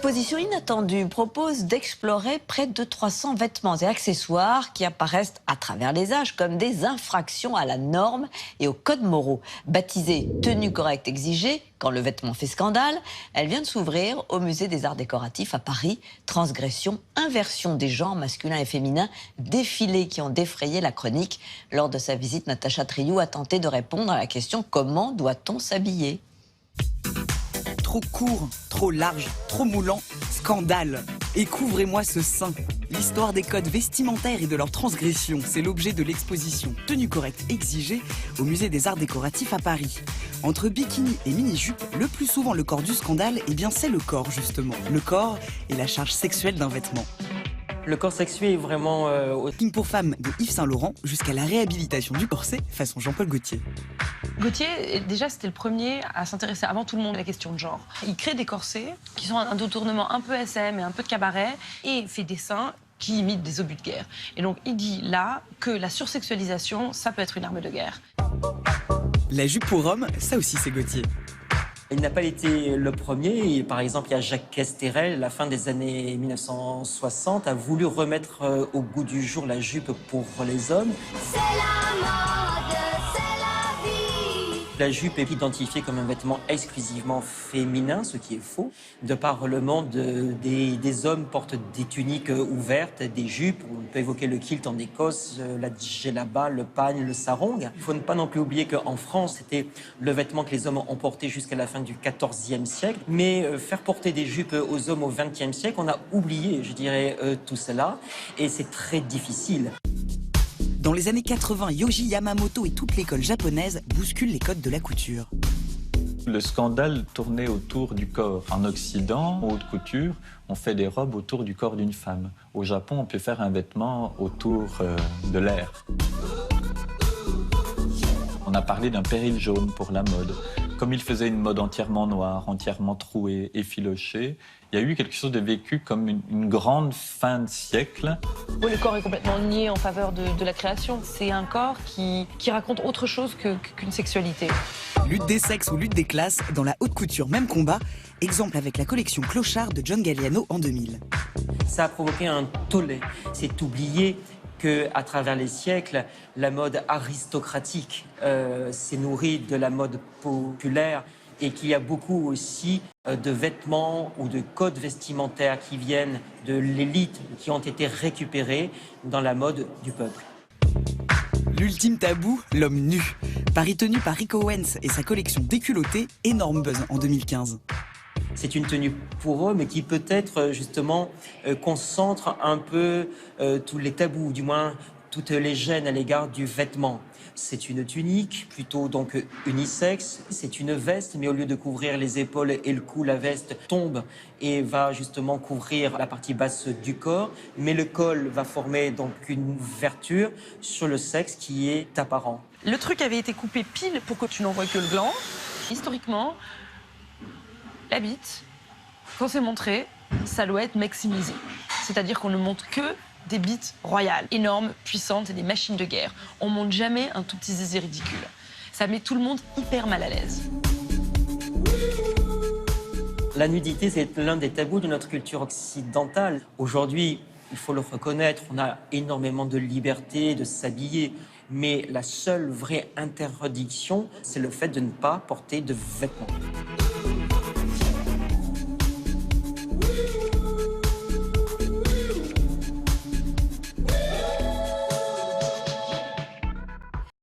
L'exposition inattendue propose d'explorer près de 300 vêtements et accessoires qui apparaissent à travers les âges comme des infractions à la norme et aux codes moraux. Baptisée « Tenue correcte exigée » quand le vêtement fait scandale, elle vient de s'ouvrir au Musée des Arts Décoratifs à Paris. Transgression, inversion des genres masculins et féminins, défilés qui ont défrayé la chronique. Lors de sa visite, Natacha Triou a tenté de répondre à la question « Comment doit-on s'habiller ?» Trop court, trop large, trop moulant, scandale. Et couvrez-moi ce sein. L'histoire des codes vestimentaires et de leur transgression, c'est l'objet de l'exposition Tenue correcte exigée au Musée des Arts Décoratifs à Paris. Entre bikini et mini-jupe, le plus souvent le corps du scandale, eh bien c'est le corps justement. Le corps et la charge sexuelle d'un vêtement. Le corps sexué est vraiment... Ping pour femmes de Yves Saint Laurent jusqu'à la réhabilitation du corset façon Jean-Paul Gaultier. Gaultier, déjà, c'était le premier à s'intéresser avant tout le monde à la question de genre. Il crée des corsets qui sont un détournement un peu SM et un peu de cabaret et fait des seins qui imitent des obus de guerre. Et donc, il dit là que la sursexualisation, ça peut être une arme de guerre. La jupe pour homme, ça aussi c'est Gaultier. Il n'a pas été le premier. Par exemple, il y a Jacques Casterel, à la fin des années 1960, a voulu remettre au goût du jour la jupe pour les hommes. C'est la mode, c'est la vie. La jupe est identifiée comme un vêtement exclusivement féminin, ce qui est faux. De par le monde, des hommes portent des tuniques ouvertes, des jupes. On peut évoquer le kilt en Écosse, la djellaba, le pagne, le sarong. Il ne faut pas non plus oublier qu'en France, c'était le vêtement que les hommes ont porté jusqu'à la fin du XIVe siècle. Mais faire porter des jupes aux hommes au XXe siècle, on a oublié, je dirais, tout cela. Et c'est très difficile. Dans les années 80, Yohji Yamamoto et toute l'école japonaise bousculent les codes de la couture. Le scandale tournait autour du corps. En Occident, en haute couture, on fait des robes autour du corps d'une femme. Au Japon, on peut faire un vêtement autour de l'air. On a parlé d'un péril jaune pour la mode. Comme il faisait une mode entièrement noire, entièrement trouée, effilochée, il y a eu quelque chose de vécu comme une grande fin de siècle. Oui, le corps est complètement nié en faveur de la création. C'est un corps qui raconte autre chose qu'une sexualité. Lutte des sexes ou lutte des classes, dans la haute couture, même combat. Exemple avec la collection Clochard de John Galliano en 2000. Ça a provoqué un tollé. C'est oublié qu'à travers les siècles, la mode aristocratique s'est nourrie de la mode populaire et qu'il y a beaucoup aussi de vêtements ou de codes vestimentaires qui viennent de l'élite, qui ont été récupérés dans la mode du peuple. L'ultime tabou, l'homme nu. Paris tenu par Rick Owens et sa collection déculottée, énorme buzz en 2015. C'est une tenue pour eux, mais qui peut-être justement concentre un peu tous les tabous, du moins toutes les gênes à l'égard du vêtement. C'est une tunique, plutôt donc unisexe. C'est une veste, mais au lieu de couvrir les épaules et le cou, la veste tombe et va justement couvrir la partie basse du corps. Mais le col va former donc une ouverture sur le sexe qui est apparent. Le truc avait été coupé pile pour que tu n'en vois que le gland. Historiquement, la bite, quand c'est montré, ça doit être maximisé. C'est-à-dire qu'on ne montre que des bites royales, énormes, puissantes et des machines de guerre. On monte jamais un tout petit zizi ridicule. Ça met tout le monde hyper mal à l'aise. La nudité, c'est l'un des tabous de notre culture occidentale. Aujourd'hui, il faut le reconnaître, on a énormément de liberté de s'habiller. Mais la seule vraie interdiction, c'est le fait de ne pas porter de vêtements.